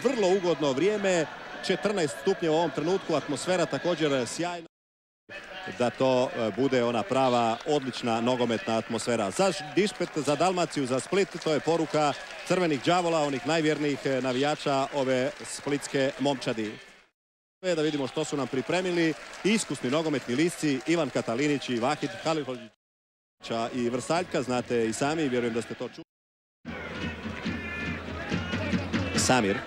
vrlo ugodno vrijeme. 14 stupnjeva u ovom trenutku, atmosfera također sjajna. Da to bude ona prava, odlična nogometna atmosfera. Za Dišpet, za Dalmaciju, za Split, to je poruka crvenih đavola, onih najvjernijih navijača ove splitske momčadi. Da vidimo što su nam pripremili iskusni nogometni lisci Ivan Katalinić i Vahid Halilovića i Vrsaljka. Znate i sami, vjerujem da ste to čuli. Samir.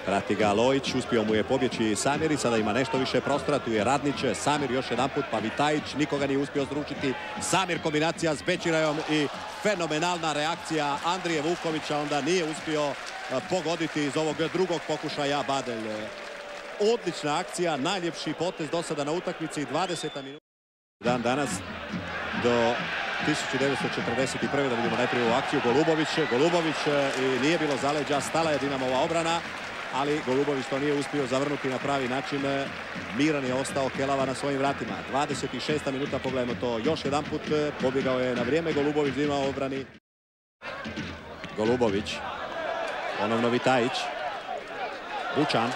Prati ga Lojić, uspio mu je pobjeći Samir i sada ima nešto više prostora. Tu je Radnić, Samir još jedan put, pa Vitajić, nikoga nije uspio zručiti. Samir kombinacija s Bećirajom i fenomenalna reakcija Andrije Vukovića, onda nije uspio pogoditi iz ovog drugog pokušaja Badelj. Odlična akcija, najljepši potez do sada na utakmici, 20. minuta. Dan danas do 1941. da vidimo najprije u akciju Golubović i nije bilo zaleđa, stala je Dinamova obrana, ali Golubović to nije uspio zavrnuti na pravi način. Miran je ostao Kelava na svojim vratima. 26. minuta, pogledajmo to još jedan put, pobjegao je na vrijeme Golubović, Dinamo u obrani. Golubović, ponovno Vitajić, Bučan,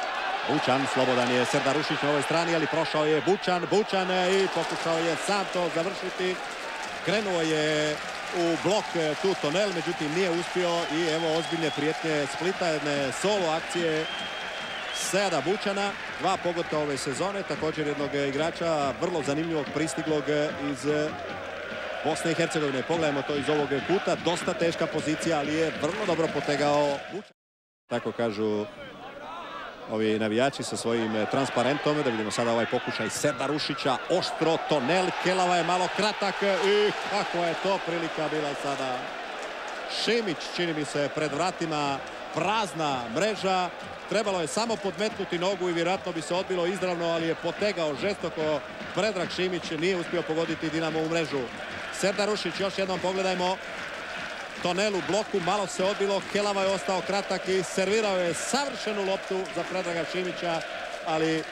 slobodan je Serdarušić na ovoj strani, ali prošao je Bučan i pokušao je sam to završiti. Krenuo je u blok tu Tonel, međutim nije uspio i evo ozbiljne prijetnje Splita, jedne solo akcije Seada Bučana, 2 pogotka ove sezone, također jednog igrača vrlo zanimljivog pristiglog iz Bosne i Hercegovine. Pogledajmo to iz ovog kuta, dosta teška pozicija, ali je vrlo dobro potegao Bučan. Tako kažu ovi navijači sa svojim transparentom. Da vidimo sada ovaj pokušaj Serdarušića, oštro, Tonel, Kelava je malo kratak i kakva je to prilika bila sada. Šimić, čini mi se, pred vratima, prazna mreža. Trebalo je samo podmetnuti nogu i vjerojatno bi se odbilo izravno, ali je potegao žestoko Predrag Šimić, nije uspio pogoditi Dinamo u mrežu. Serdarušić, još jednom pogledajmo. Tonel u bloku, malo se odbilo, Kelava je ostao kratak i servirao je savršenu loptu za Predraga Šimića, ali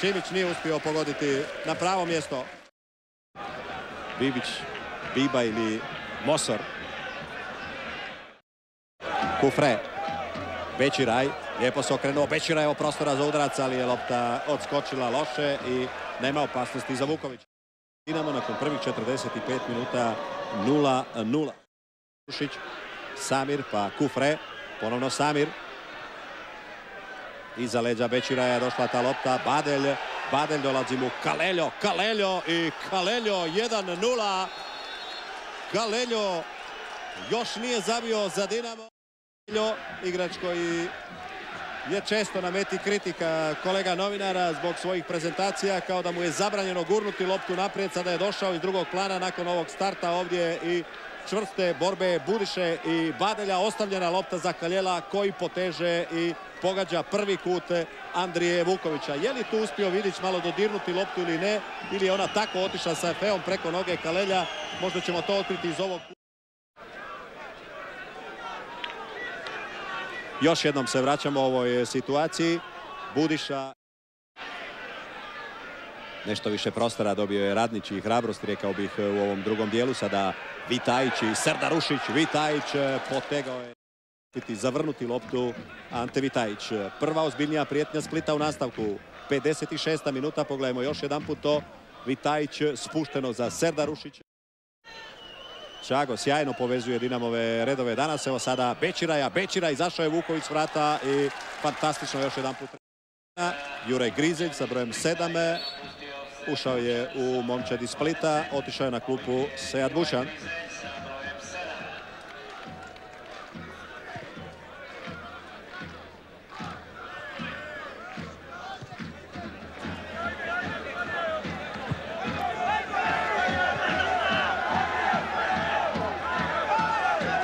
Šimić nije uspio pogoditi na pravo mjesto. Bibić, Biba ili Mosor. Kufre. Bećiraj, lijepo se okrenuo Bećiraj, prostora za udarac, ali je lopta odskočila loše i nema opasnosti za Vukovića. Dinamo nakon prvih 45 minuta 0-0. Samir, pa Kufre, ponovno Samir. Iza leđa Bećiraja je došla ta lopta, Badelj dolazi mu Kaleljo i Kaleljo 1-0. Kaleljo još nije zabio za Dinamo. Igrač koji je često na meti kritika kolega novinara zbog svojih prezentacija, kao da mu je zabranjeno gurnuti loptu naprijed. Sada je došao iz drugog plana nakon ovog starta ovdje i čvrste borbe Budiše i Badelja. Ostavljena lopta za Kaljela koji poteže i pogađa prvi kut Andrije Vukovića. Je li tu uspio Vidić malo dodirnuti loptu ili ne? Ili je ona tako otišla sa feom preko noge Kalelja? Možda ćemo to otkriti iz ovog. Još jednom se vraćamo u ovoj situaciji. Budiša. Nešto više prostora dobio je Radnić i hrabrosti, rekao bih, u ovom drugom dijelu. Sada Vitajić i Serdarušić. Vitajić potegao je zavrnuti loptu Ante Vitajić. Prva ozbiljnija prijetnja Splita u nastavku. 56. minuta, pogledajmo još jedan put to. Vitajić spušteno za Serdarušića. Čago sjajno povezuje Dinamove redove danas. Evo sada Bećiraj, izašao je Vuković s vrata i fantastično još jedan put. Juraj Grizelj sa brojem 7. Ušao je u momčad iz Splita, otišao je na klupu Sead Bučan.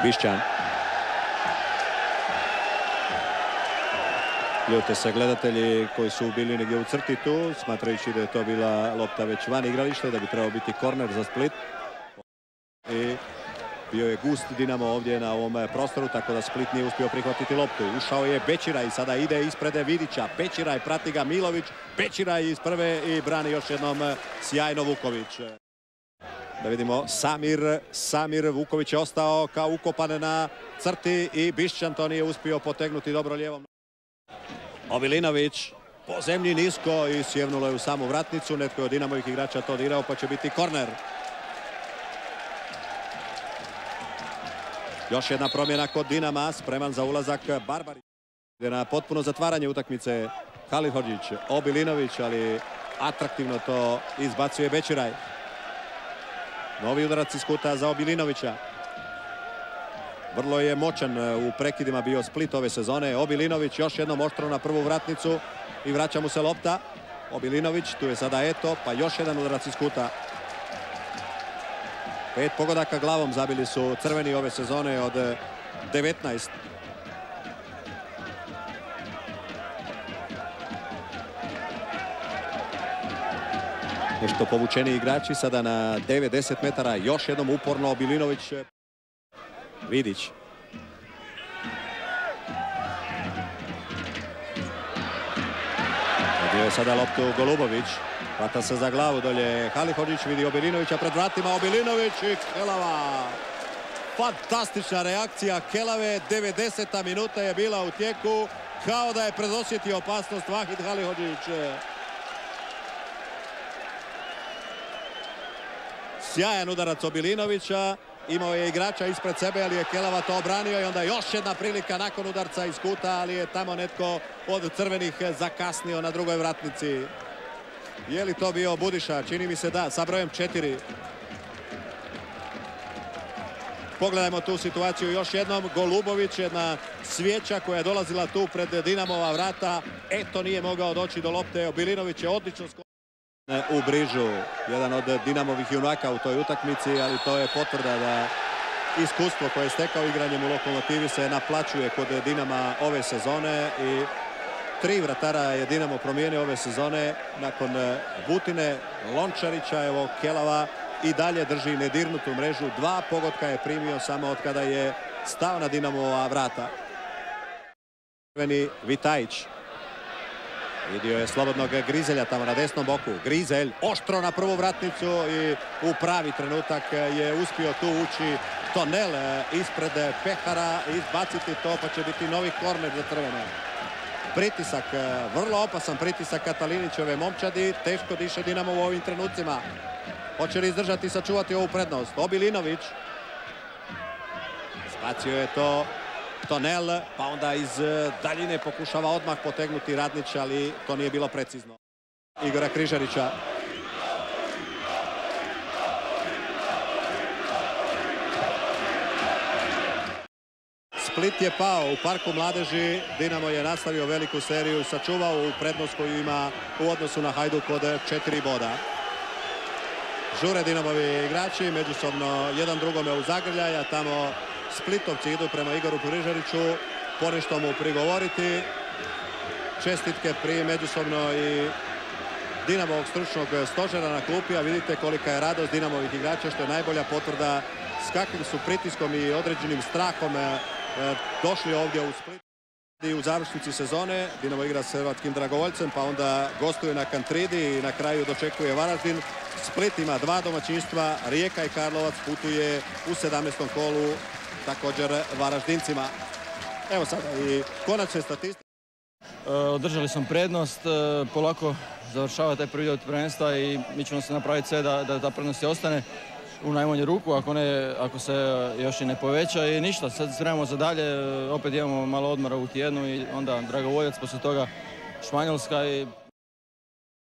Bišćan. Ljute se gledatelji koji su bili negdje u crti tu, smatrajući da je to bila lopta već van igrališta i da bi trebao biti korner za Split. I bio je gust Dinamo ovdje na ovom prostoru, tako da Split nije uspio prihvatiti loptu. Ušao je Bećiraj, sada ide ispred Vidića. Bećiraj, prati ga Milović. Bećiraj iz prve i brani još jednom sjajno Vuković. Da vidimo Samir, Vuković je ostao kao ukopan na crti i Bišćan to nije uspio potegnuti dobro lijevom. Obilinović po zemlji nisko i sjevnulo je u samu vratnicu. Netko je od Dinamovih igrača to dirao, pa će biti korner. Još jedna promjena kod Dinama, spreman za ulazak Barbarić. Ide na potpuno zatvaranje utakmice Halihodžić, Obilinović, ali atraktivno to izbacuje Bećiraj. Novi udarac iz kuta za Obilinovića. Vrlo je moćan u prekidima bio Split ove sezone. Obilinović još jednom oštro na prvu vratnicu i vraća mu se lopta. Obilinović, tu je sada Eto, pa još jedan udarac iz kuta. 5 pogodaka glavom zabili su crveni ove sezone od 19. Nešto povučeni igrači sada na 9-10 metara. Još jednom uporno Obilinović. Vidić. Dobio je sada loptu Golubović. Hvata se za glavu dolje Halihodžić, vidi Obilinovića pred vratima. Obilinović i Kelava. Fantastična reakcija Kelave. 90. minuta je bila u tijeku. Kao da je predosjetio opasnost Vahid Halihodžić. Sjajan udarac Obilinovića. Imao je igrača ispred sebe, ali je Kelava to obranio i onda još jedna prilika nakon udarca iz kuta, ali je tamo netko od crvenih zakasnio na drugoj vratnici. Je li to bio Budiša? Čini mi se da, sa brojem 4. Pogledajmo tu situaciju još jednom. Golubović, jedna svijeća koja je dolazila tu pred Dinamova vrata. Eto, nije mogao doći do lopte. Obilinović je odlično u Brižu, jedan od Dinamovih junaka u toj utakmici, ali to je potvrda da iskustvo koje je stekao igranjem u Lokomotivi se naplaćuje kod Dinama ove sezone i 3 vratara je Dinamo promijenio ove sezone nakon Butine, Lončarića. Evo Kelava i dalje drži nedirnutu mrežu. 2 pogotka je primio samo od kada je stao na Dinamova vrata. Vitajić. Vidio je slobodnog Grizelja tamo na desnom boku. Grizelj oštro na prvu vratnicu i u pravi trenutak je uspio tu ući Tonel ispred Pehara, izbaciti to, pa će biti novi korner za crvene. Pritisak, vrlo opasan pritisak Katalinićeve momčadi. Teško diše Dinamo u ovim trenucima. Hoće li izdržati i sačuvati ovu prednost? Obilinović. Spacio je to Tonel, pa onda iz daljine pokušava odmah potegnuti Radnić, ali to nije bilo precizno. Igora Križarića. Split je pao u Parku mladeži. Dinamo je nastavio veliku seriju i sačuvao u prednost koju ima u odnosu na Hajduk od 4 boda. Žure Dinamovi igrači, međusobno jedan drugome u zagrljaj, a tamo Splitovci idu prema Igoru Križariću, ponešto mu prigovoriti. Čestitke prije međusobno i Dinamovog stručnog stožera na klupi, a vidite kolika je radost Dinamovih igrača, što je najbolja potvrda s kakvim su pritiskom i određenim strahom došli ovdje u Split. I u završnici sezone Dinamo igra s hrvatskim dragovoljcem, pa onda gostuje na Kantridi i na kraju dočekuje Varaždin. Split ima 2 domaćinstva, Rijeka i Karlovac putuje u 17. kolu također Varaždincima. Evo sada i konačne statistike. Održali smo prednost, polako završava taj prvi dio prvenstva i mi ćemo se napraviti sve da ta prednost ostane u najmanju ruku, ako se još i ne poveća i ništa. Sad spremamo za dalje, opet imamo malo odmora u tjednu i onda Dragovoljac, poslije toga Španjolska i